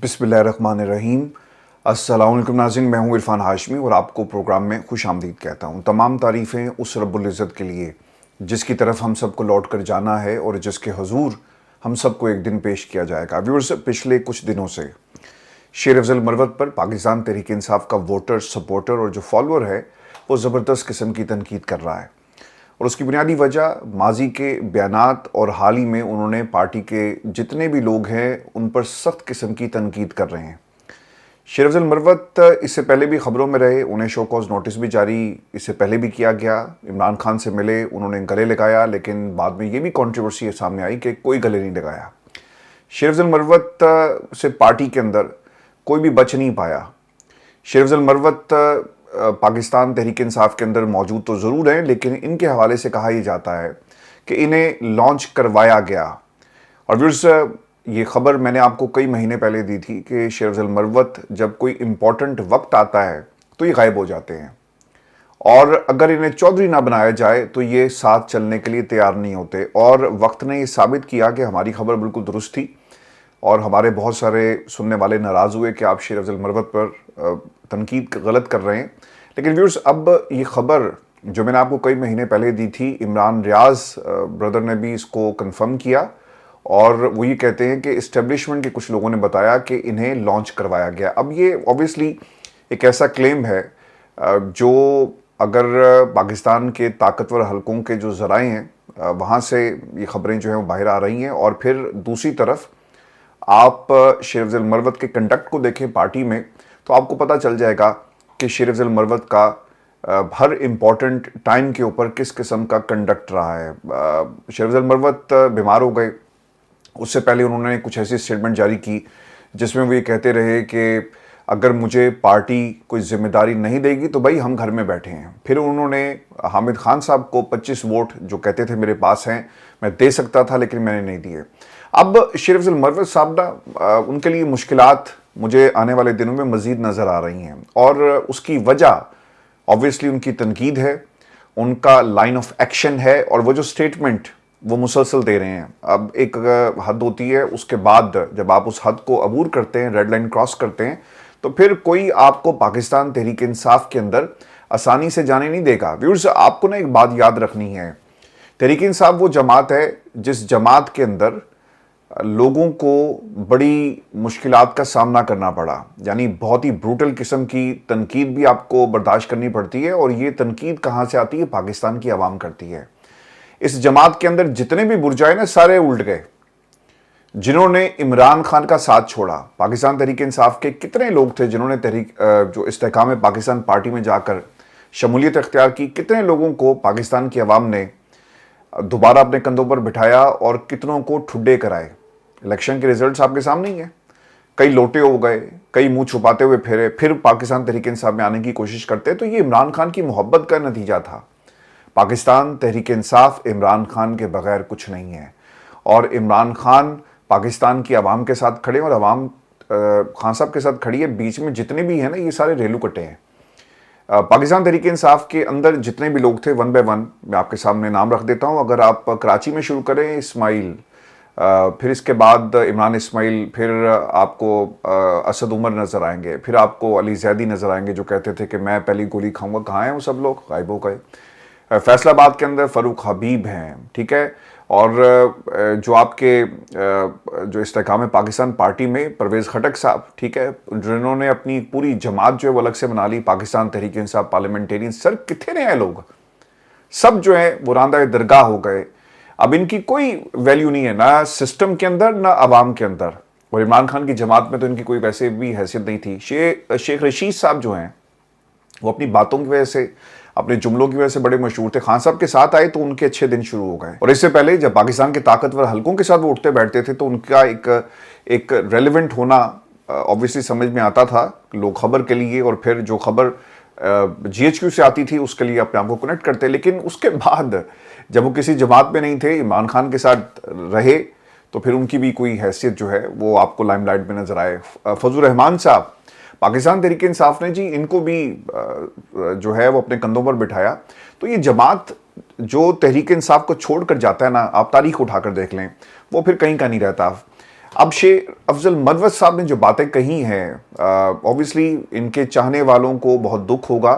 बिस्मिल्लाहिर्रहमानिर्रहीम। अस्सलाम वालेकुम नाज़रीन, मैं हूँ इरफान हाशमी और आपको प्रोग्राम में खुश आमदीद कहता हूँ। तमाम तारीफ़ें उस रब्बुल इज़्ज़त के लिए जिसकी तरफ हम सबको लौट कर जाना है और जिसके हुज़ूर हम सबको एक दिन पेश किया जाएगा। व्यूअर्स, पिछले कुछ दिनों से शेर अफजल मरवत पर पाकिस्तान तहरीक इंसाफ का वोटर, सपोर्टर और जो फॉलोअर है वो ज़बरदस्त किस्म की तनकीद कर रहा है। और उसकी बुनियादी वजह माजी के बयानात और हाल ही में उन्होंने पार्टी के जितने भी लोग हैं उन पर सख्त किस्म की तनकीद कर रहे हैं। शेर अफजल मरवत इससे पहले भी ख़बरों में रहे, उन्हें शो कॉज नोटिस भी जारी इससे पहले भी किया गया। इमरान खान से मिले, उन्होंने गले लगाया, लेकिन बाद में ये भी कंट्रोवर्सी सामने आई कि कोई गले नहीं लगाया। शेर अफजल मरवत से पार्टी के अंदर कोई भी बच नहीं पाया। शेर अफजल मरवत पाकिस्तान तहरीक इंसाफ के अंदर मौजूद तो ज़रूर हैं, लेकिन इनके हवाले से कहा यह जाता है कि इन्हें लॉन्च करवाया गया। और व्यूअर्स, ये ख़बर मैंने आपको कई महीने पहले दी थी कि शेर अफजल मरवत जब कोई इम्पॉर्टेंट वक्त आता है तो ये गायब हो जाते हैं, और अगर इन्हें चौधरी ना बनाया जाए तो ये साथ चलने के लिए तैयार नहीं होते। और वक्त ने ये साबित किया कि हमारी खबर बिल्कुल दुरुस्त थी और हमारे बहुत सारे सुनने वाले नाराज़ हुए कि आप शेर अफजल मरवत पर तनकीद गलत कर रहे हैं। लेकिन व्यूअर्स, अब ये ख़बर जो मैंने आपको कई महीने पहले दी थी, इमरान रियाज ब्रदर ने भी इसको कंफर्म किया और वो ये कहते हैं कि इस्टेब्लिशमेंट के कुछ लोगों ने बताया कि इन्हें लॉन्च करवाया गया। अब ये ऑब्वियसली एक ऐसा क्लेम है जो अगर पाकिस्तान के ताकतवर हलकों के जो ज़राए हैं वहाँ से ये ख़बरें जो हैं वो बाहर आ रही हैं, और फिर दूसरी तरफ आप शेर अफजल मरवत के कंडक्ट को देखें पार्टी में तो आपको पता चल जाएगा कि शेर अफजल मरवत का हर इम्पॉर्टेंट टाइम के ऊपर किस किस्म का कंडक्ट रहा है। शेर अफजल मरवत बीमार हो गए, उससे पहले उन्होंने कुछ ऐसी स्टेटमेंट जारी की जिसमें वो ये कहते रहे कि अगर मुझे पार्टी कोई जिम्मेदारी नहीं देगी तो भाई हम घर में बैठे हैं। फिर उन्होंने हामिद खान साहब को 25 वोट जो कहते थे मेरे पास हैं, मैं दे सकता था लेकिन मैंने नहीं दिए। अब शेर अफजल मरवत साहब ना उनके लिए मुश्किलात मुझे आने वाले दिनों में मज़ीद नज़र आ रही हैं, और उसकी वजह ऑब्वियसली उनकी तनकीद है, उनका लाइन ऑफ एक्शन है, और वो जो स्टेटमेंट वो मुसलसल दे रहे हैं। अब एक हद होती है, उसके बाद जब आप उस हद को अबूर करते हैं, रेड लाइन क्रॉस करते हैं, तो फिर कोई आपको पाकिस्तान तहरीक इंसाफ के अंदर आसानी से जाने नहीं देगा। व्यूअर्स, आपको ना एक बात याद रखनी है, तहरीक इंसाफ वो जमात है जिस जमात के अंदर लोगों को बड़ी मुश्किलात का सामना करना पड़ा, यानी बहुत ही ब्रूटल किस्म की तनकीद भी आपको बर्दाश्त करनी पड़ती है, और ये तनकीद कहाँ से आती है? पाकिस्तान की आवाम करती है। इस जमात के अंदर जितने भी बुरजाए ना सारे उल्ट गए। जिन्होंने इमरान खान का साथ छोड़ा, पाकिस्तान तहरीक इंसाफ के कितने लोग थे जिन्होंने जो इस्तेहकाम पाकिस्तान पार्टी में जाकर शमूलियत अख्तियार की, कितने लोगों को पाकिस्तान की आवाम ने दोबारा अपने कंधों पर बिठाया और कितनों को ठुड्डे कराए। इलेक्शन के रिजल्ट्स आपके सामने ही है। कई लोटे हो गए, कई मुंह छुपाते हुए फिरे, फिर पाकिस्तान तहरीक इंसाफ में आने की कोशिश करते। तो ये इमरान खान की मोहब्बत का नतीजा था। पाकिस्तान तहरीक इंसाफ इमरान खान के बगैर कुछ नहीं है, और इमरान खान पाकिस्तान की आवाम के साथ खड़े और आवाम खान साहब के साथ खड़ी है। बीच में जितने भी हैं ना, ये सारे रेलू कटे हैं। पाकिस्तान तहरीक इंसाफ के अंदर जितने भी लोग थे, वन बाय वन मैं आपके सामने नाम रख देता हूँ। अगर आप कराची में शुरू करें, इस्माइल, फिर इसके बाद इमरान इस्माइल, फिर आपको असद उमर नज़र आएंगे, फिर आपको अली जैदी नज़र आएंगे जो कहते थे कि मैं पहली गोली खाऊंगा। कहाँ हैं वो सब लोग? गायब हो गए। फैसलाबाद के अंदर फ़ारूक हबीब हैं, ठीक है, और जो आपके जो इस्तेहकाम पाकिस्तान पार्टी में परवेज़ खटक साहब, ठीक है, जिन्होंने अपनी पूरी जमात जो है वो अलग से बना ली, पाकिस्तान तहरीक इंसाफ पार्लियामेंटेरियन। सर कितने नए लोग, सब जो है वो रांदा दरगाह हो गए। अब इनकी कोई वैल्यू नहीं है, ना सिस्टम के अंदर ना आवाम के अंदर, और इमरान खान की जमात में तो इनकी कोई वैसे भी हैसियत नहीं थी। शेख रशीद साहब जो हैं वो अपनी बातों की वजह से, अपने जुमलों की वजह से बड़े मशहूर थे। खान साहब के साथ आए तो उनके अच्छे दिन शुरू हो गए, और इससे पहले जब पाकिस्तान के ताकतवर हलकों के साथ वो उठते बैठते थे तो उनका एक रेलिवेंट होना ऑब्वियसली समझ में आता था लोग खबर के लिए, और फिर जो खबर GHQ से आती थी उसके लिए अपने आप को कनेक्ट करते। लेकिन उसके बाद जब वो किसी जमात में नहीं थे, इमरान खान के साथ रहे, तो फिर उनकी भी कोई हैसियत जो है वो आपको लाइमलाइट में नजर आए। फजलुर रहमान साहब, पाकिस्तान तहरीक इंसाफ ने जी इनको भी जो है वो अपने कंधों पर बिठाया। तो ये जमात जो तहरीक इंसाफ को छोड़ कर जाता है ना, आप तारीख उठाकर देख लें, वो फिर कहीं का नहीं रहता। اب شیر افضل مروت صاحب نے جو باتیں کہی ہیں اوبیسلی ان کے چاہنے والوں کو بہت دکھ ہوگا،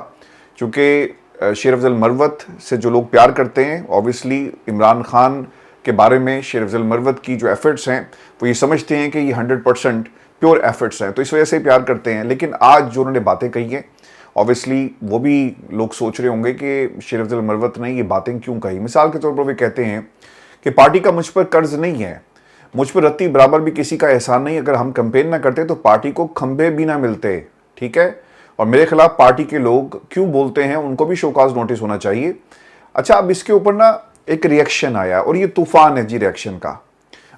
چونکہ شیر افضل مروت سے جو لوگ پیار کرتے ہیں اوبیسلی عمران خان کے بارے میں شیر افضل مروت کی جو ایفرٹس ہیں وہ یہ سمجھتے ہیں کہ یہ 100% پیور ایفرٹس ہیں، تو اس وجہ سے پیار کرتے ہیں۔ لیکن آج جو انہوں نے باتیں کہی ہیں اوبیسلی وہ بھی لوگ سوچ رہے ہوں گے کہ شیر افضل مروت نے یہ باتیں کیوں کہی۔ مثال کے طور پر وہ کہتے ہیں کہ پارٹی کا مجھ پر قرض نہیں ہے، مجھ پر رتی برابر بھی کسی کا احسان نہیں، اگر ہم کمپین نہ کرتے تو پارٹی کو کھمبے بھی نہ ملتے، ٹھیک ہے، اور میرے خلاف پارٹی کے لوگ کیوں بولتے ہیں ان کو بھی شوکاز نوٹس ہونا چاہیے۔ اچھا، اب اس کے اوپر نا ایک ریئیکشن آیا اور یہ طوفان ہے جی ریئیکشن کا۔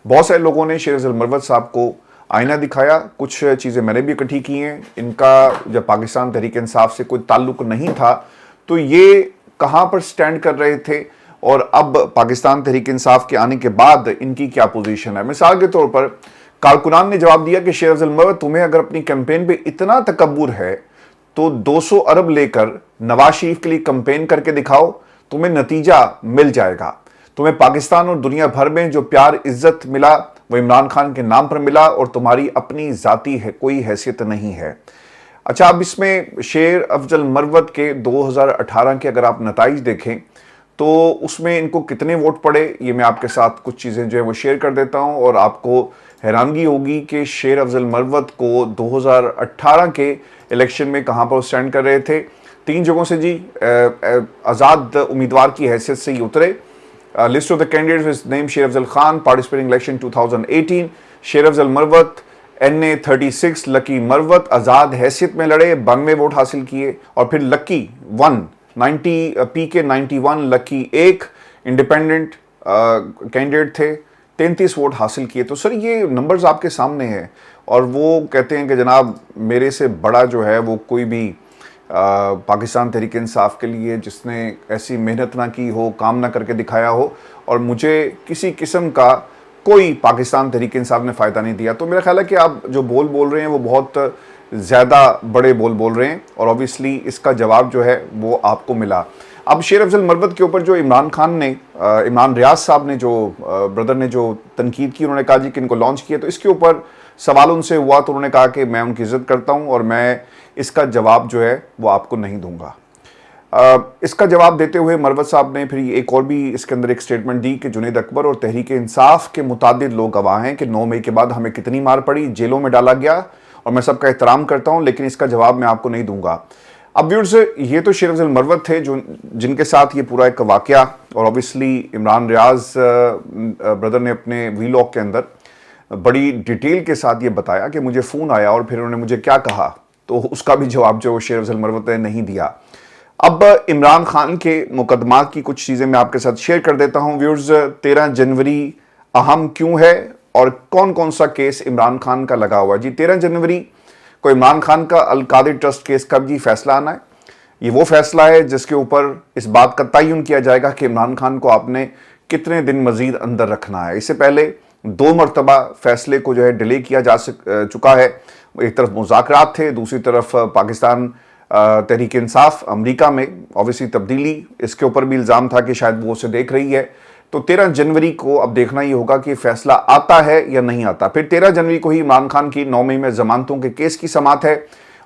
بہت سارے لوگوں نے شیر افضل مروت صاحب کو آئینہ دکھایا، کچھ چیزیں میں نے بھی اکٹھی کی ہیں۔ ان کا جب پاکستان تحریک انصاف سے کوئی تعلق نہیں تھا تو یہ کہاں پر سٹینڈ کر رہے تھے، اور اب پاکستان تحریک انصاف کے آنے کے بعد ان کی کیا پوزیشن ہے۔ مثال کے طور پر کارکنان نے جواب دیا کہ شیر افضل مروت تمہیں اگر اپنی کیمپین پہ اتنا تکبر ہے تو 200 ارب لے کر نواز شریف کے لیے کمپین کر کے دکھاؤ، تمہیں نتیجہ مل جائے گا۔ تمہیں پاکستان اور دنیا بھر میں جو پیار عزت ملا وہ عمران خان کے نام پر ملا، اور تمہاری اپنی ذاتی ہے کوئی حیثیت نہیں ہے۔ اچھا، اب اس میں شیر افضل مروت کے 2018 کے اگر آپ نتائج دیکھیں تو اس میں ان کو کتنے ووٹ پڑے، یہ میں آپ کے ساتھ کچھ چیزیں جو ہے وہ شیئر کر دیتا ہوں، اور آپ کو حیرانگی ہوگی کہ شیر افضل مروت کو 2018 کے الیکشن میں کہاں پر سٹینڈ کر رہے تھے۔ 3 جگہوں سے جی آزاد امیدوار کی حیثیت سے یہ اترے۔ لسٹ آف دا کینڈیڈیٹس از نیم شیر افضل خان پارٹیسپیٹنگ الیکشن 2018، شیر افضل مروت NA 36 لکی مروت آزاد حیثیت میں لڑے، 92 ووٹ حاصل کیے، اور پھر لکی 1 90 PK 91 لکی 1 انڈیپینڈنٹ کینڈیڈیٹ تھے، 33 ووٹ حاصل کیے۔ تو سر یہ نمبرز آپ کے سامنے ہیں، اور وہ کہتے ہیں کہ جناب میرے سے بڑا جو ہے وہ کوئی بھی پاکستان تحریک انصاف کے لیے جس نے ایسی محنت نہ کی ہو، کام نہ کر کے دکھایا ہو، اور مجھے کسی قسم کا کوئی پاکستان تحریک انصاف نے فائدہ نہیں دیا۔ تو میرا خیال ہے کہ آپ جو بول رہے ہیں وہ بہت زیادہ بڑے بول رہے ہیں، اور اوبیسلی اس کا جواب جو ہے وہ آپ کو ملا۔ اب شیر افضل مروت کے اوپر جو عمران خان نے عمران ریاض صاحب نے جو بردر نے جو تنقید کی، انہوں نے کہا جی کہ ان کو لانچ کیا، تو اس کے اوپر سوال ان سے ہوا تو انہوں نے کہا کہ میں ان کی عزت کرتا ہوں اور میں اس کا جواب جو ہے وہ آپ کو نہیں دوں گا۔ اس کا جواب دیتے ہوئے مروت صاحب نے پھر ایک اور بھی اس کے اندر ایک سٹیٹمنٹ دی کہ جنید اکبر اور تحریک انصاف کے متعدد لوگ گواہ ہیں کہ 9 مئی کے بعد ہمیں کتنی مار پڑی، جیلوں میں ڈالا گیا، اور میں سب کا احترام کرتا ہوں، لیکن اس کا جواب میں آپ کو نہیں دوں گا۔ اب ویورز، یہ تو شیر افضل مروت تھے جن کے ساتھ یہ پورا ایک واقعہ، اور اوبیسلی عمران ریاض بردر نے اپنے ویلاگ کے اندر بڑی ڈیٹیل کے ساتھ یہ بتایا کہ مجھے فون آیا اور پھر انہوں نے مجھے کیا کہا، تو اس کا بھی جواب جو شیر افضل مروت نے نہیں دیا۔ اب عمران خان کے مقدمات کی کچھ چیزیں میں آپ کے ساتھ شیئر کر دیتا ہوں۔ ویورز، 13 جنوری اہم کیوں ہے اور کون سا کیس عمران خان کا لگا ہوا ہے؟ جی 13 جنوری کو عمران خان کا القادری ٹرسٹ کیس کا بھی فیصلہ آنا ہے۔ یہ وہ فیصلہ ہے جس کے اوپر اس بات کا تعین کیا جائے گا کہ عمران خان کو آپ نے کتنے دن مزید اندر رکھنا ہے۔ اس سے پہلے 2 مرتبہ فیصلے کو جو ہے ڈیلے کیا جا چکا ہے۔ ایک طرف مذاکرات تھے، دوسری طرف پاکستان تحریک انصاف امریکہ میں اوبیسلی تبدیلی، اس کے اوپر بھی الزام تھا کہ شاید وہ اسے دیکھ رہی ہے۔ تو 13 جنوری کو اب دیکھنا یہ ہوگا کہ فیصلہ آتا ہے یا نہیں آتا۔ پھر 13 جنوری کو ہی عمران خان کی 9 مئی میں ضمانتوں کے کیس کی سماعت ہے،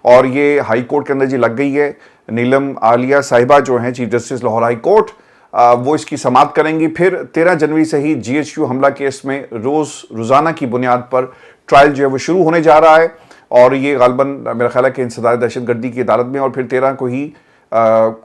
اور یہ ہائی کورٹ کے اندر جی لگ گئی ہے۔ نیلم عالیہ صاحبہ جو ہیں chief justice Lahore high court, وہ اس کی سماعت کریں گی۔ پھر 13 جنوری سے ہی GHQ حملہ کیس میں روزانہ کی بنیاد پر ٹرائل جو ہے وہ شروع ہونے جا رہا ہے، اور یہ غالباً میرا خیال ہے کہ انسداد دہشت گردی کی عدالت میں، اور پھر 13 کو ہی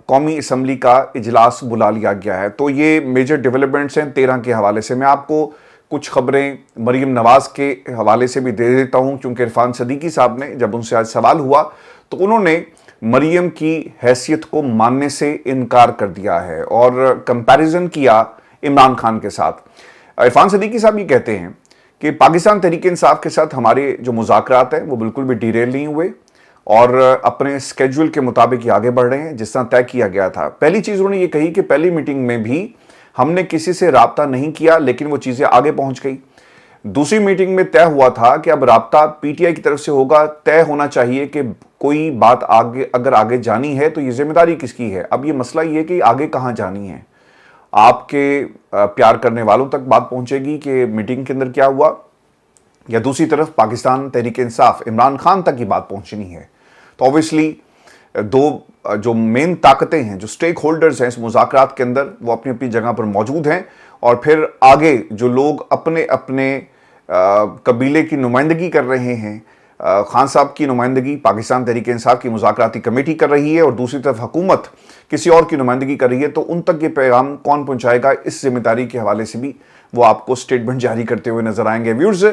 قومی اسمبلی کا اجلاس بلا لیا گیا ہے۔ تو یہ میجر ڈیولپمنٹس ہیں 13 کے حوالے سے۔ میں آپ کو کچھ خبریں مریم نواز کے حوالے سے بھی دے دیتا ہوں، کیونکہ عرفان صدیقی صاحب نے جب ان سے آج سوال ہوا تو انہوں نے مریم کی حیثیت کو ماننے سے انکار کر دیا ہے اور کمپیریزن کیا عمران خان کے ساتھ۔ عرفان صدیقی صاحب یہ کہتے ہیں کہ پاکستان تحریک انصاف کے ساتھ ہمارے جو مذاکرات ہیں وہ بالکل بھی ڈیریل نہیں ہوئے، اور اپنے اسکیڈول کے مطابق یہ آگے بڑھ رہے ہیں جس طرح طے کیا گیا تھا۔ پہلی چیز انہوں نے یہ کہی کہ پہلی میٹنگ میں بھی ہم نے کسی سے رابطہ نہیں کیا، لیکن وہ چیزیں آگے پہنچ گئی۔ دوسری میٹنگ میں طے ہوا تھا کہ اب رابطہ PTI کی طرف سے ہوگا، طے ہونا چاہیے کہ کوئی بات اگر آگے جانی ہے تو یہ ذمہ داری کس کی ہے۔ اب یہ مسئلہ یہ کہ آگے کہاں جانی ہے، آپ کے پیار کرنے والوں تک بات پہنچے گی کہ میٹنگ کے اندر کیا ہوا۔ या दूसरी तरफ पाकिस्तान तहरीक इंसाफ इमरान खान तक की बात पहुंचनी है, तो ऑब्वियसली दो जो मेन ताकतें हैं, जो स्टेक होल्डर्स हैं इस मुज़ाकरात के अंदर, वो अपनी अपनी जगह पर मौजूद हैं। और फिर आगे जो लोग अपने अपने कबीले की नुमाइंदगी कर रहे हैं, खान साहब की नुमाइंदगी पाकिस्तान तहरीक इंसाफ की मुज़ाकराती कमेटी कर रही है और दूसरी तरफ हुकूमत किसी और की नुमाइंदगी कर रही है, तो उन तक ये पैगाम कौन पहुंचाएगा, इस जिम्मेदारी के हवाले से भी वो आपको स्टेटमेंट जारी करते हुए नजर आएंगे। व्यूअर्स,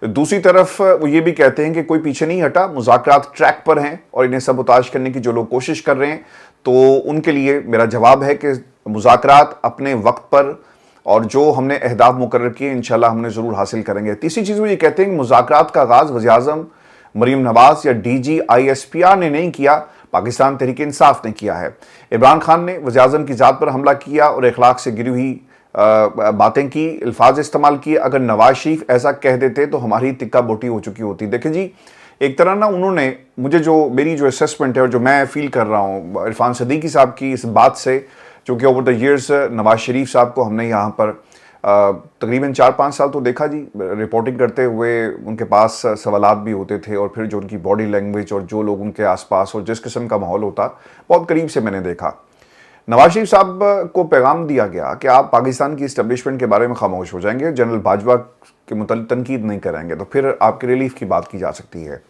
दूसरी तरफ वो ये भी कहते हैं कि कोई पीछे नहीं हटा, मुज़ाकरात ट्रैक पर हैं और इन्हें सबोताज करने की जो लोग कोशिश कर रहे हैं, तो उनके लिए मेरा जवाब है कि मुज़ाकरात अपने वक्त पर और जो हमने अहदाफ मुकर्रर किए इंशाल्लाह हमने ज़रूर हासिल करेंगे। तीसरी चीज़ वो ये कहते हैं कि मुज़ाकरात का आगाज़ वज़ीर-ए-आज़म मरीम नवाज या DG/ISPR ने नहीं किया, पाकिस्तान तहरीक इंसाफ ने किया है। इमरान खान ने वज़ीर-ए-आज़म की ज़ात पर हमला किया और अखलाक से गिरी हुई बातें की, अल्फाज इस्तेमाल किए। अगर नवाज शरीफ ऐसा कह देते तो हमारी तिक्का बोटी हो चुकी होती। देखें जी, एक तरह ना उन्होंने मुझे मेरी जो असेसमेंट है और जो मैं फील कर रहा हूँ इरफान सदीकी साहब की इस बात से, चूँकि over the years Nawaz Sharif साहब को हमने यहाँ पर तकरीबन 4-5 साल तो देखा जी रिपोर्टिंग करते हुए, उनके पास सवालात भी होते थे और फिर जो उनकी बॉडी लैंग्वेज और जो लोग उनके आसपास और जिस किस्म का माहौल होता, बहुत करीब से मैंने देखा। नवाज शरीफ साहब को पैगाम दिया गया कि आप पाकिस्तान की इस्टेब्लिशमेंट के बारे में खामोश हो जाएंगे, जनरल बाजवा के मुतल्लिक़ तनकीद नहीं करेंगे, तो फिर आपकी रिलीफ की बात की जा सकती है।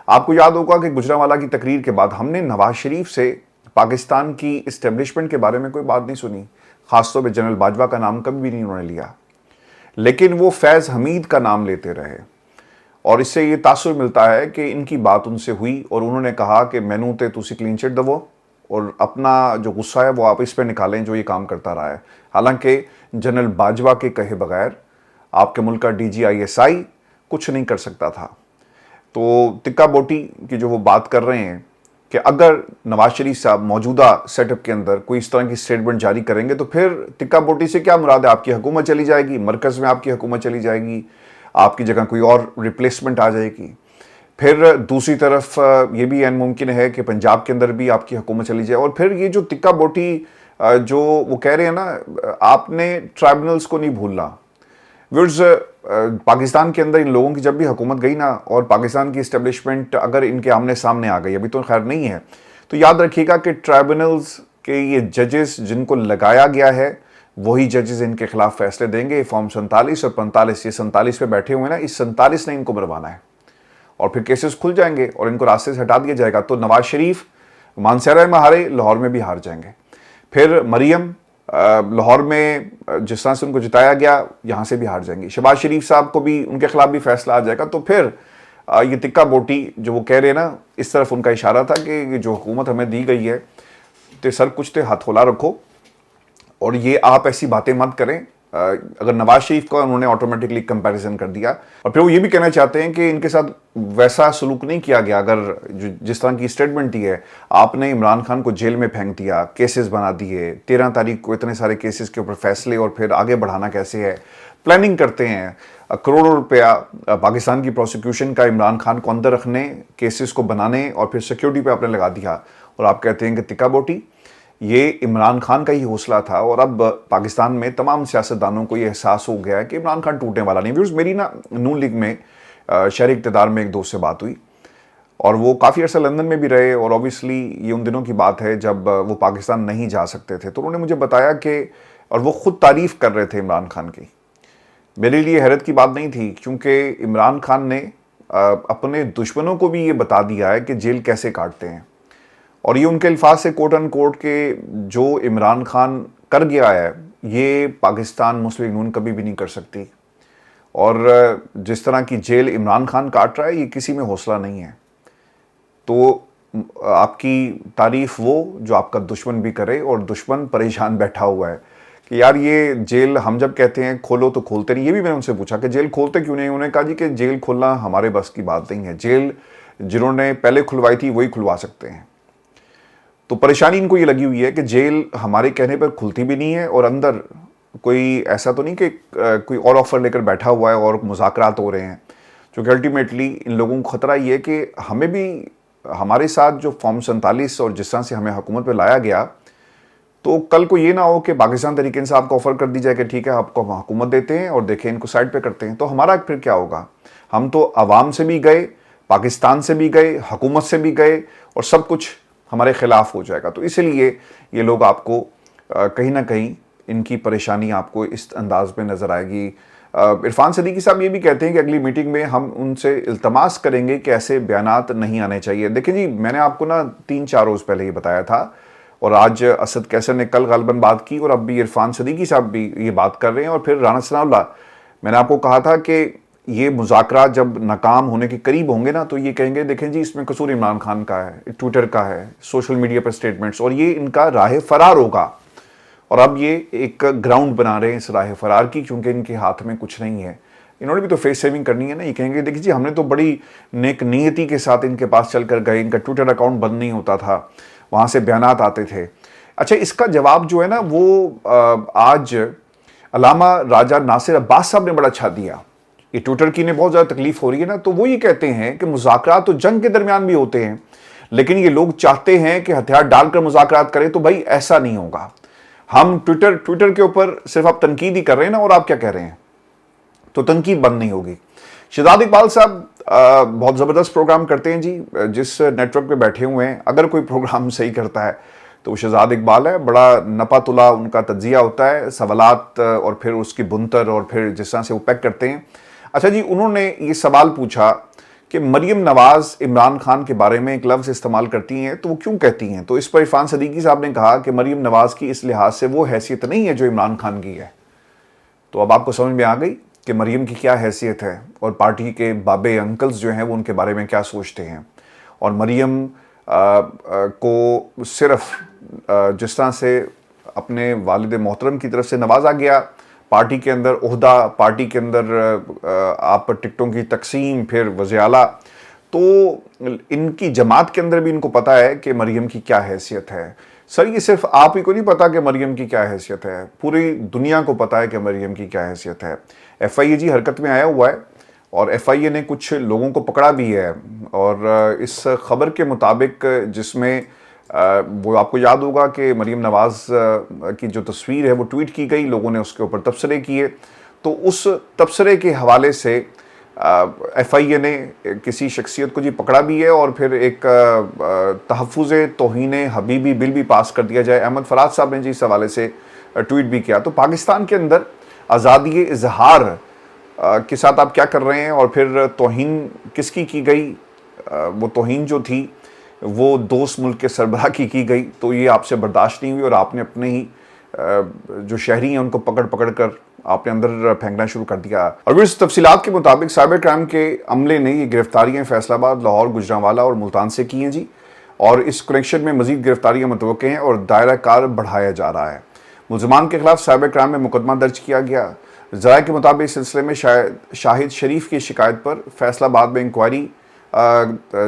आपको याद होगा कि गुजरांवाला की तकरीर के बाद हमने नवाज शरीफ से पाकिस्तान की इस्टेब्लिशमेंट के बारे में कोई बात नहीं सुनी, खासतौर पर जनरल बाजवा का नाम कभी भी नहीं उन्होंने लिया, लेकिन वो फैज़ हमीद का नाम लेते रहे। और इससे ये तासुर मिलता है कि इनकी बात उनसे हुई और उन्होंने कहा कि मैनू ते तुसी क्लीन चिट दवो और अपना जो गुस्सा है वो आप इस पे निकालें जो ये काम करता रहा है। हालांकि जनरल बाजवा के कहे बगैर आपके मुल्क का DG/ISI कुछ नहीं कर सकता था। तो तिक्का बोटी की जो वो बात कर रहे हैं कि अगर नवाज शरीफ साहब मौजूदा सेटअप के अंदर कोई इस तरह की स्टेटमेंट जारी करेंगे तो फिर तिक्का बोटी से क्या मुराद है, आपकी हुकूमत चली जाएगी, मरकज़ में आपकी हुकूमत चली जाएगी, आपकी जगह कोई और रिप्लेसमेंट आ जाएगी। फिर दूसरी तरफ ये भी ऐन मुमकिन है कि पंजाब के अंदर भी आपकी हुकूमत चली जाए। और फिर ये जो तिक्का बोटी जो वो कह रहे हैं ना, आपने ट्राइब्यूनल्स को नहीं भूलना। व्यूअर्स, पाकिस्तान के अंदर इन लोगों की जब भी हुकूमत गई ना और पाकिस्तान की इस्टेब्लिशमेंट अगर इनके आमने सामने आ गई, अभी तो खैर नहीं है, तो याद रखिएगा कि ट्राइब्यूनल्स के ये जजेस जिनको लगाया गया है वही जजेस इनके खिलाफ फैसले देंगे। फॉर्म 47 और 45, ये 47 पे बैठे हुए हैं ना, इस 47 ने इनको मरवाना है और फिर केसेस खुल जाएंगे और इनको रास्ते से हटा दिया जाएगा। तो नवाज शरीफ मानसरा में हारे, लाहौर में भी हार जाएंगे। फिर मरियम लाहौर में जिस तरह से उनको जिताया गया, यहाँ से भी हार जाएंगी। शहबाज शरीफ साहब को भी उनके खिलाफ भी फैसला आ जाएगा। तो फिर ये तिक्का बोटी जो वो कह रहे हैं ना, इस तरफ उनका इशारा था कि जो हुकूमत हमें दी गई है तो सर कुछ तो हथौला रखो और ये आप ऐसी बातें मत करें। अगर नवाज शरीफ का उन्होंने ऑटोमेटिकली कंपैरिजन कर दिया और फिर वो ये भी कहना चाहते हैं कि इनके साथ वैसा सलूक नहीं किया गया। अगर जिस तरह की स्टेटमेंट दी है, आपने इमरान खान को जेल में फेंक दिया, केसेस बना दिए, 13 तारीख को इतने सारे केसेस के ऊपर फैसले और फिर आगे बढ़ाना कैसे है, प्लानिंग करते हैं, करोड़ों रुपया पाकिस्तान की प्रोसिक्यूशन का इमरान खान को अंदर रखने, केसेस को बनाने और फिर सिक्योरिटी पे आपने लगा दिया और आप कहते हैं कि तिक्का बोटी। ये इमरान खान का ही हौसला था और अब पाकिस्तान में तमाम सियासतदानों को ये एहसास हो गया है कि इमरान खान टूटने वाला नहीं। व्यूअर्स, मेरी ना नून लीग में शहरी इक़्तिदार में एक दोस्त से बात हुई और वो काफ़ी अर्सा लंदन में भी रहे और ऑब्वियसली ये उन दिनों की बात है जब वो पाकिस्तान नहीं जा सकते थे। तो उन्होंने मुझे बताया कि, और वो ख़ुद तारीफ़ कर रहे थे इमरान खान की। मेरे लिए हैरत की बात नहीं थी क्योंकि इमरान खान ने अपने दुश्मनों को भी ये बता दिया है कि जेल कैसे काटते हैं और ये उनके अल्फाज से कोट एंड कोट के जो इमरान खान कर गया है ये पाकिस्तान मुस्लिम लीग नून कभी भी नहीं कर सकती। और जिस तरह की जेल इमरान खान काट रहा है ये किसी में हौसला नहीं है। तो आपकी तारीफ़ वो जो आपका दुश्मन भी करे और दुश्मन परेशान बैठा हुआ है कि यार ये जेल हम जब कहते हैं खोलो तो खोलते नहीं। ये भी मैंने उनसे पूछा कि जेल खोलते क्यों नहीं। उन्होंने कहा जी कि जेल खोलना हमारे बस की बात नहीं है, जेल जिन्होंने पहले खुलवाई थी वही खुलवा सकते हैं। तो परेशानी इनको ये लगी हुई है कि जेल हमारे कहने पर खुलती भी नहीं है और अंदर कोई ऐसा तो नहीं कि कोई और ऑफर लेकर बैठा हुआ है और मुज़ाकरात हो रहे हैं। क्योंकि अल्टीमेटली इन लोगों को ख़तरा ये है कि हमें भी हमारे साथ जो फॉर्म 47 और जिस तरह से हमें हुकूमत पे लाया गया تو کل کو یہ نہ ہو کہ پاکستان تحریک انصاف کو آفر کر دی جائے کہ ٹھیک ہے آپ کو ہم حکومت دیتے ہیں اور دیکھیں ان کو سائڈ پہ کرتے ہیں، تو ہمارا پھر کیا ہوگا؟ ہم تو عوام سے بھی گئے، پاکستان سے بھی گئے، حکومت سے بھی گئے، اور سب کچھ ہمارے خلاف ہو جائے گا۔ تو اسی لیے یہ لوگ آپ کو کہیں نہ کہیں ان کی پریشانی آپ کو اس انداز میں نظر آئے گی۔ عرفان صدیقی صاحب یہ بھی کہتے ہیں کہ اگلی میٹنگ میں ہم ان سے التماس کریں گے کہ ایسے بیانات نہیں آنے چاہیے۔ دیکھیں جی، میں نے آپ کو 3-4 روز پہلے یہ بتایا تھا، اور آج اسد کیسر نے کل غالباً بات کی، اور اب بھی عرفان صدیقی صاحب بھی یہ بات کر رہے ہیں، اور پھر رانا ثناء اللہ۔ میں نے آپ کو کہا تھا کہ یہ مذاکرات جب ناکام ہونے کے قریب ہوں گے نا، تو یہ کہیں گے دیکھیں جی اس میں قصور عمران خان کا ہے، ٹویٹر کا ہے، سوشل میڈیا پر سٹیٹمنٹس، اور یہ ان کا راہ فرار ہوگا۔ اور اب یہ ایک گراؤنڈ بنا رہے ہیں اس راہ فرار کی، کیونکہ ان کے ہاتھ میں کچھ نہیں ہے۔ انہوں نے بھی تو فیس سیونگ کرنی ہے نا۔ یہ کہیں گے دیکھیں جی ہم نے تو بڑی نیک نیتی کے ساتھ ان کے پاس چل کر گئے، ان کا ٹویٹر اکاؤنٹ بند نہیں ہوتا تھا، وہاں سے بیانات آتے تھے۔ اچھا، اس کا جواب جو ہے نا وہ آج علامہ راجہ ناصر عباس صاحب نے بڑا اچھا دیا۔ یہ ٹویٹر کی انہیں بہت زیادہ تکلیف ہو رہی ہے نا، تو وہ یہ کہتے ہیں کہ مذاکرات تو جنگ کے درمیان بھی ہوتے ہیں، لیکن یہ لوگ چاہتے ہیں کہ ہتھیار ڈال کر مذاکرات کریں، تو بھائی ایسا نہیں ہوگا۔ ہم ٹویٹر کے اوپر صرف آپ تنقید ہی کر رہے ہیں نا، اور آپ کیا کہہ رہے ہیں، تو تنقید بند نہیں ہوگی۔ شہزاد اقبال صاحب بہت زبردست پروگرام کرتے ہیں جی، جس نیٹ ورک پہ بیٹھے ہوئے ہیں، اگر کوئی پروگرام صحیح کرتا ہے تو وہ شہزاد اقبال ہے۔ بڑا نپا تلا ان کا تجزیہ ہوتا ہے، سوالات اور پھر اس کی بنتر، اور پھر جس طرح سے وہ پیک کرتے ہیں۔ اچھا جی، انہوں نے یہ سوال پوچھا کہ مریم نواز عمران خان کے بارے میں ایک لفظ استعمال کرتی ہیں تو وہ کیوں کہتی ہیں؟ تو اس پر عرفان صدیقی صاحب نے کہا کہ مریم نواز کی اس لحاظ سے وہ حیثیت نہیں ہے جو عمران خان کی ہے۔ تو اب آپ کو سمجھ میں آ گئی کہ مریم کی کیا حیثیت ہے، اور پارٹی کے بابے انکلز جو ہیں وہ ان کے بارے میں کیا سوچتے ہیں۔ اور مریم کو صرف جس طرح سے اپنے والد محترم کی طرف سے نوازا گیا، پارٹی کے اندر عہدہ، پارٹی کے اندر آپ پر ٹکٹوں کی تقسیم، پھر وزیر اعلیٰ، تو ان کی جماعت کے اندر بھی ان کو پتہ ہے کہ مریم کی کیا حیثیت ہے۔ سر یہ صرف آپ ہی کو نہیں پتا کہ مریم کی کیا حیثیت ہے، پوری دنیا کو پتا ہے کہ مریم کی کیا حیثیت ہے۔ ایف آئی اے جی حرکت میں آیا ہوا ہے، اور ایف آئی اے نے کچھ لوگوں کو پکڑا بھی ہے، اور اس خبر کے مطابق جس میں وہ آپ کو یاد ہوگا کہ مریم نواز کی جو تصویر ہے وہ ٹویٹ کی گئی، لوگوں نے اس کے اوپر تبصرے کیے، تو اس تبصرے کے حوالے سے ایف آئی اے نے کسی شخصیت کو جی پکڑا بھی ہے، اور پھر ایک تحفظ توہین حبیبی بل بھی پاس کر دیا جائے۔ احمد فراز صاحب نے جی اس حوالے سے ٹویٹ بھی کیا۔ تو پاکستان کے اندر آزادی اظہار کے ساتھ آپ کیا کر رہے ہیں، اور پھر توہین کس کی گئی؟ وہ توہین جو تھی وہ دوست ملک کے سربراہ کی گئی، تو یہ آپ سے برداشت نہیں ہوئی، اور آپ نے اپنے ہی جو شہری ہیں ان کو پکڑ کر آپ نے اندر پھینکنا شروع کر دیا۔ اور اس تفصیلات کے مطابق سائبر کرائم کے عملے نے یہ گرفتاریاں فیصل آباد، لاہور، گوجرانوالہ اور ملتان سے کی ہیں جی، اور اس کنیکشن میں مزید گرفتاریاں متوقع ہیں اور دائرہ کار بڑھایا جا رہا ہے۔ ملزمان کے خلاف سائبر کرائم میں مقدمہ درج کیا گیا۔ ذرائع کے مطابق اس سلسلے میں شاہد شریف کی شکایت پر فیصل آباد میں انکوائری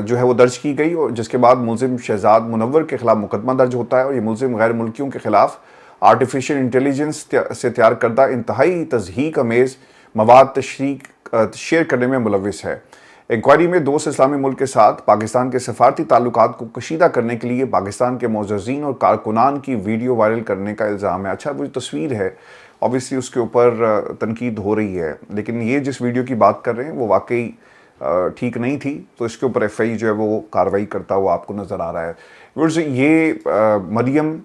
جو ہے وہ درج کی گئی، اور جس کے بعد ملزم شہزاد منور کے خلاف مقدمہ درج ہوتا ہے، اور یہ ملزم غیر ملکیوں کے خلاف آرٹیفیشل انٹیلیجنس سے تیار کردہ انتہائی تضحیک آمیز مواد شیئر کرنے میں ملوث ہے۔ انکوائری میں 2 اسلامی ملک کے ساتھ پاکستان کے سفارتی تعلقات کو کشیدہ کرنے کے لیے پاکستان کے معززین اور کارکنان کی ویڈیو وائرل کرنے کا الزام ہے۔ اچھا، وہ جو تصویر ہے obviously اس کے اوپر تنقید ہو رہی ہے، لیکن یہ جس ویڈیو کی بات کر رہے ہیں وہ واقعی ٹھیک نہیں تھی، تو اس کے اوپر ایف آئی جو ہے وہ کارروائی کرتا ہوا آپ کو نظر آ رہا ہے۔ یہ مریم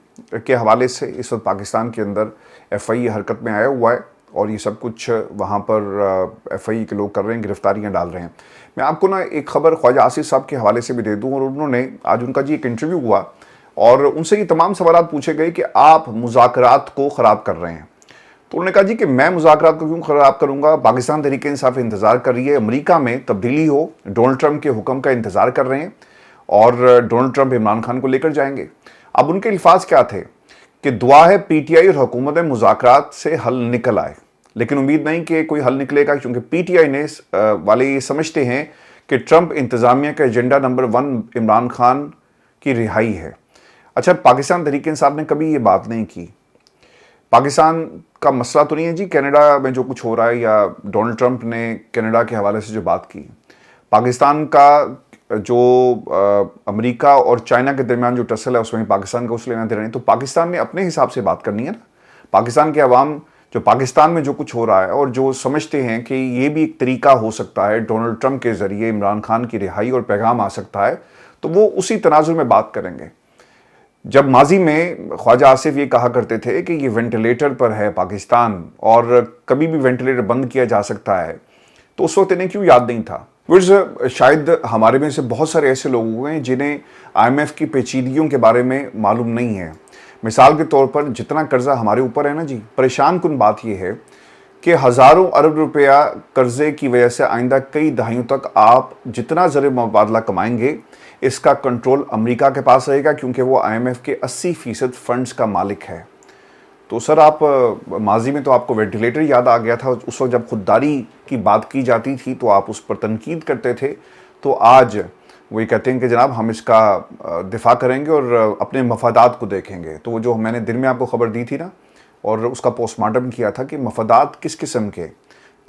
کے حوالے سے اس وقت پاکستان کے اندر ایف آئی حرکت میں آیا ہوا ہے، اور یہ سب کچھ وہاں پر ایف آئی کے لوگ کر رہے ہیں، گرفتاریاں ڈال رہے ہیں۔ میں آپ کو ایک خبر خواجہ آصف صاحب کے حوالے سے بھی دے دوں، اور انہوں نے آج ان کا جی ایک انٹرویو ہوا، اور ان سے یہ تمام سوالات پوچھے گئے کہ آپ مذاکرات کو خراب کر رہے ہیں۔ تو انہوں نے کہا جی کہ میں مذاکرات کو کیوں خراب کروں گا، پاکستان تحریک انصاف انتظار کر رہی ہے امریکہ میں تبدیلی ہو، ڈونلڈ ٹرمپ کے حکم کا انتظار کر رہے ہیں، اور ڈونلڈ ٹرمپ عمران خان کو لے کر جائیں گے۔ اب ان کے الفاظ کیا تھے کہ دعا ہے پی ٹی آئی اور حکومت مذاکرات سے حل نکل آئے، لیکن امید نہیں کہ کوئی حل نکلے گا، کیونکہ پی ٹی آئی والے یہ سمجھتے ہیں کہ ٹرمپ انتظامیہ کا ایجنڈا نمبر 1 عمران خان کی رہائی ہے۔ اچھا، پاکستان تحریک انصاف نے کبھی یہ بات نہیں کی۔ پاکستان کا مسئلہ تو نہیں ہے جی کینیڈا میں جو کچھ ہو رہا ہے، یا ڈونلڈ ٹرمپ نے کینیڈا کے حوالے سے جو بات کی۔ پاکستان کا जो अमेरिका और चाइना के दरमियान जो टसल है उसमें पाकिस्तान का कुछ लेना देना नहीं, तो पाकिस्तान ने अपने हिसाब से बात करनी है ना। पाकिस्तान के अवाम जो पाकिस्तान में जो कुछ हो रहा है और जो समझते हैं कि ये भी एक तरीका हो सकता है डोनाल्ड ट्रंप के ज़रिए इमरान खान की रिहाई और पैगाम आ सकता है, तो वो उसी तनाजुर में बात करेंगे। जब माजी में ख्वाजा आसिफ ये कहा करते थे कि ये वेंटिलेटर पर है पाकिस्तान और कभी भी वेंटिलेटर बंद किया जा सकता है, तो उस वक्त इन्हें क्यों याद नहीं था? शायद हमारे में से बहुत सारे ऐसे लोग हुए हैं जिन्हें IMF की पेचीदगियों के बारे में मालूम नहीं है। मिसाल के तौर पर जितना कर्जा हमारे ऊपर है ना जी, परेशान कुन बात यह है कि हज़ारों अरब रुपया कर्जे की वजह से आइंदा कई दहाइयों तक आप जितना ज़र मुबादला कमाएंगे इसका कंट्रोल अमेरिका के पास रहेगा, क्योंकि वो IMF के 80% फंड्स का मालिक है। तो सर आप माजी में तो आपको वेंटिलेटर याद आ गया था, उस वक्त जब खुददारी की बात की जाती थी तो आप उस पर तनकीद करते थे, तो आज वो ये कहते हैं कि जनाब हम इसका दिफा करेंगे और अपने मफादात को देखेंगे। तो वो जो मैंने दिन में आपको खबर दी थी ना और उसका पोस्टमार्टम किया था कि मफादात किस किस्म के,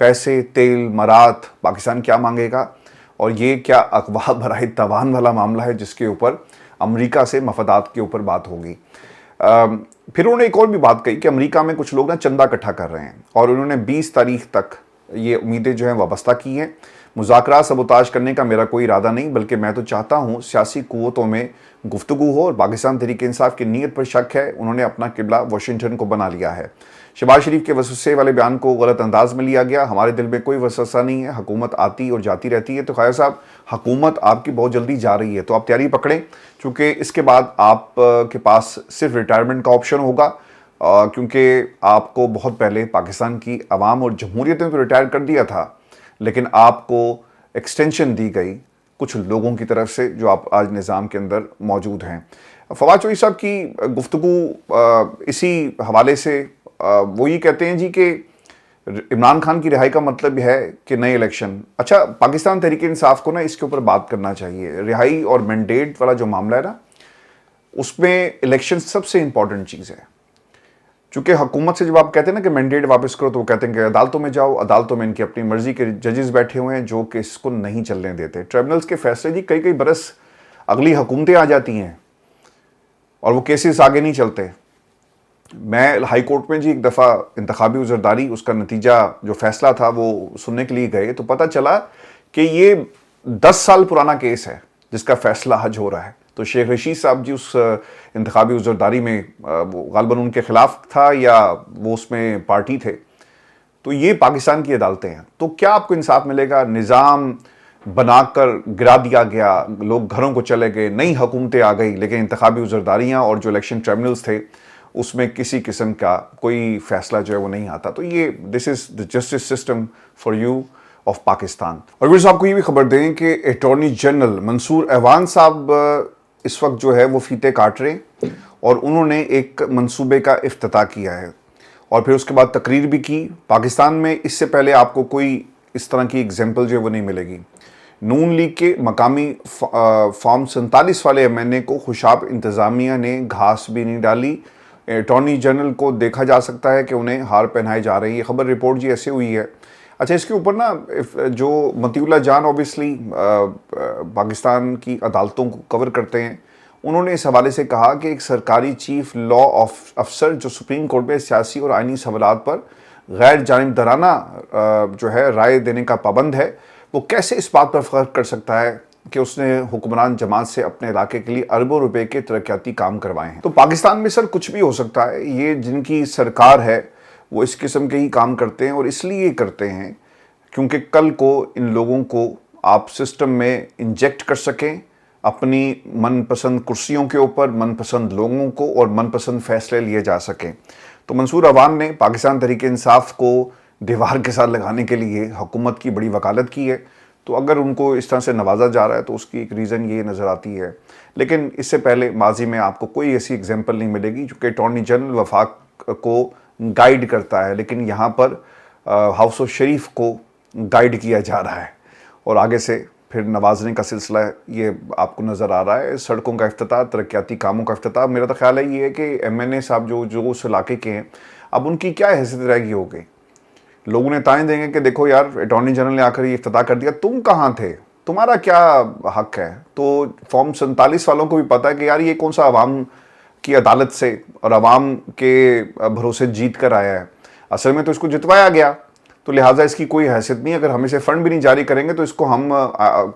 पैसे, तेल, मरात, पाकिस्तान क्या मांगेगा, और ये क्या अगवा बराए तवान वाला मामला है जिसके ऊपर अमेरिका से मफादात के ऊपर बात होगी। फिर उन्होंने एक और भी बात कही कि अमेरिका में कुछ लोग ना चंदा इकट्ठा कर रहे हैं और उन्होंने 20 तारीख तक ये उम्मीदें जो हैं वाबस्ता की हैं। मुज़ाकरात सबोताज करने का मेरा कोई इरादा नहीं, बल्कि मैं तो चाहता हूँ सियासी क़ुव्वतों में गुफ्तगू हो, और पाकिस्तान तहरीक इंसाफ की नीयत पर शक है, उन्होंने अपना किबला वाशिंगटन को बना लिया है। शहबाज शरीफ के वसवसे वाले बयान को गलत अंदाज में लिया गया। हमारे दिल में कोई वसवसा नहीं है, हुकूमत आती और जाती रहती है। तो ख्वाजा साहब, हुकूमत आपकी बहुत जल्दी जा रही है, तो आप तैयारी पकड़ें, क्योंकि इसके बाद आप के पास सिर्फ रिटायरमेंट का ऑप्शन होगा, क्योंकि आपको बहुत पहले पाकिस्तान की अवाम और जमहूरियत ने तो रिटायर कर दिया था, लेकिन आपको एक्सटेंशन दी गई कुछ लोगों की तरफ से जो आप आज निज़ाम के अंदर मौजूद हैं। फवाद चौधरी साहब की गुफ्तगू इसी हवाले से वो ये कहते हैं जी कि इमरान खान की रिहाई का मतलब है कि नए इलेक्शन। अच्छा, पाकिस्तान तहरीक इंसाफ को ना इसके ऊपर बात करना चाहिए। रिहाई और मैंडेट वाला जो मामला है ना, उसमें इलेक्शन सबसे इंपॉर्टेंट चीज़ है। चूँकि हुकूमत से जब आप कहते हैं ना कि मैंडेट वापस करो, तो वो कहते हैं कि अदालतों में जाओ, अदालतों में इनकी अपनी मर्जी के जजेस बैठे हुए हैं जो कि इसको नहीं चलने देते। ट्रिब्यूनल्स के फैसले जी कई कई बरस अगली हुकूमतें आ जाती हैं और वो केसेस आगे नहीं चलते। मैं हाई कोर्ट में जी एक दफ़ा इंतखाबी उज़रदारी उसका नतीजा जो फैसला था वो सुनने के लिए गए, तो पता चला कि ये 10 साल पुराना केस है जिसका फैसला आज हो रहा है। तो शेख रशीद साहब जी उस इंतखाबी उज़रदारी में वो गालबन उनके ख़िलाफ़ था या वो उसमें पार्टी थे। तो ये पाकिस्तान की अदालतें हैं, तो क्या आपको इंसाफ मिलेगा? निज़ाम बनाकर गिरा दिया गया, लोग घरों को चले गए, नई हुकूमतें आ गई, लेकिन इंतखाबी उज़रदारियाँ और जो इलेक्शन ट्रिब्यूनल्स थे उसमें किसी किस्म का कोई फैसला जो है वो नहीं आता। तो ये this is the justice system for you of Pakistan. और फिर आपको ये भी खबर दें कि अटॉर्नी जनरल मंसूर अहवान साहब इस वक्त जो है वो फीते काट रहे हैं और उन्होंने एक मंसूबे का इफ्तिताह किया है और फिर उसके बाद तकरीर भी की। पाकिस्तान में इससे पहले आपको कोई इस तरह की एग्जाम्पल जो है वो नहीं मिलेगी। नून लीग के मकामी फॉर्म 47 वाले MNA को खुशाब इंतज़ामिया ने घास भी नहीं डाली। अटॉर्नी जनरल को देखा जा सकता है कि उन्हें हार पहनाए जा रही है। ये खबर रिपोर्ट जी ऐसे हुई है। अच्छा, इसके ऊपर ना जो मतीउल्लाह जान ऑब्वियसली पाकिस्तान की अदालतों को कवर करते हैं, उन्होंने इस हवाले से कहा कि एक सरकारी चीफ लॉ अफसर जो सुप्रीम कोर्ट में सियासी और आइनी सवालात पर गैर जानिबदाराना जो है राय देने का पाबंद है, वो कैसे इस बात पर फ़र्क कर सकता है कि उसने हुक्मरान जमात से अपने इलाके के लिए अरबों रुपए के तरक्याती काम करवाए हैं। तो पाकिस्तान में सर कुछ भी हो सकता है। ये जिनकी सरकार है वो इस किस्म के ही काम करते हैं और इसलिए करते हैं क्योंकि कल को इन लोगों को आप सिस्टम में इंजेक्ट कर सकें, अपनी मनपसंद कुर्सियों के ऊपर मनपसंद लोगों को और मनपसंद फैसले लिए जा सकें। तो मंसूर अवान ने पाकिस्तान तहरीक इंसाफ को दीवार के साथ लगाने के लिए हुकूमत की बड़ी वकालत की है। तो अगर उनको इस तरह से नवाजा जा रहा है तो उसकी एक रीज़न ये नज़र आती है। लेकिन इससे पहले माजी में आपको कोई ऐसी एग्जाम्पल नहीं मिलेगी, क्योंकि अटॉर्नी जनरल वफाक को गाइड करता है, लेकिन यहाँ पर हाउस ऑफ शरीफ को गाइड किया जा रहा है और आगे से फिर नवाजने का सिलसिला ये आपको नज़र आ रहा है। सड़कों का इफ्तिताह, तरक्याती कामों का इफ्तिताह। मेरा तो ख्याल है ये है कि MNA साहब जो उस इलाके के हैं, अब उनकी क्या हैसियत रहेगी होगी। लोगों ने ताने देंगे कि देखो यार, अटॉर्नी जनरल ने आकर ये इफ्तिताह कर दिया, तुम कहाँ थे? تمہارا کیا حق ہے؟ تو فارم 47 والوں کو بھی پتا ہے کہ یار یہ کون سا عوام کی عدالت سے اور عوام کے بھروسے جیت کر آیا ہے، اصل میں تو اس کو جتوایا گیا، تو لہٰذا اس کی کوئی حیثیت نہیں. اگر ہم اسے فنڈ بھی نہیں جاری کریں گے تو اس کو ہم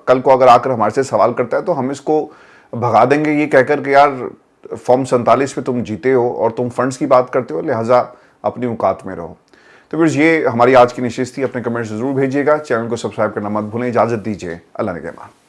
کل کو اگر آ کر ہمارے سے سوال کرتا ہے تو ہم اس کو بھگا دیں گے یہ کہہ کر کہ یار فارم 47 پہ تم جیتے ہو اور تم فنڈز کی بات کرتے ہو، لہٰذا اپنی اوقات میں رہو. تو پھر یہ ہماری آج کی نشست تھی. اپنے کمنٹس ضرور بھیجیے گا، چینل کو سبسکرائب کرنا مت بھولیں. اجازت دیجیے، اللہ نگہبان.